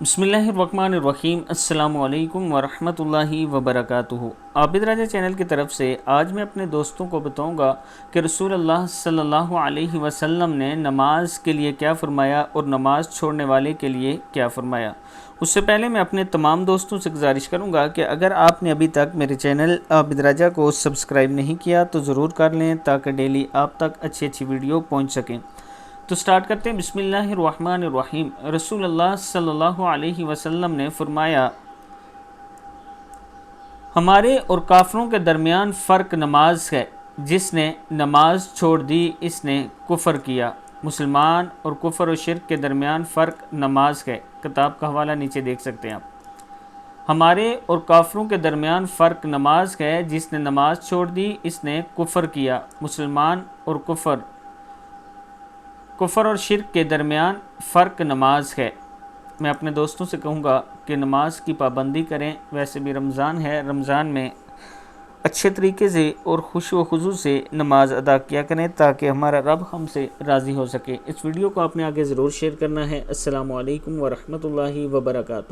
बिस्मिल्लाहिर्रहमानिर्रहीम। अस्सलाम वालेकुम वरहमतुल्लाहि वबरकातुहू। आबिद राजा चैनल की तरफ से आज मैं अपने दोस्तों को बताऊंगा कि रसूल अल्लाह सल्लल्लाहु अलैहि वसल्लम ने नमाज के लिए क्या फ़रमाया और नमाज छोड़ने वाले के लिए क्या फ़रमाया। उससे पहले मैं अपने तमाम दोस्तों से गुजारिश करूंगा कि अगर आपने अभी तक मेरे चैनल आबिद राजा को सब्सक्राइब नहीं किया तो ज़रूर कर लें ताकि डेली आप तक अच्छी अच्छी वीडियो पहुँच सकें। तो स्टार्ट करते हैं। बिस्मिल्लाहिर्रहमानिर्रहीम। रसूल अल्लाह सल्लल्लाहु अलैहि वसल्लम ने फरमाया, हमारे और काफरों के दरमियान फ़र्क नमाज है, जिसने नमाज छोड़ दी इसने कुफ़र किया। मुसलमान और कुफ़र और शिरक के दरमियान फ़र्क नमाज है। किताब का हवाला नीचे देख सकते हैं आप। हमारे और काफरों के दरमियान फ़र्क नमाज है, जिसने नमाज छोड़ दी इसने कुफ़र किया। मुसलमान और कुफ़र और शिरक के दरमियान फ़र्क नमाज है। मैं अपने दोस्तों से कहूँगा कि नमाज की पाबंदी करें। वैसे भी रमज़ान है, रमज़ान में अच्छे तरीके से और खुश व खुजू से नमाज अदा किया करें ताकि हमारा रब हमसे राज़ी हो सके। इस वीडियो को आपने आगे ज़रूर शेयर करना है। अस्सलामु अलैकुम वरहमतुल्लाहि वबरकातुहू।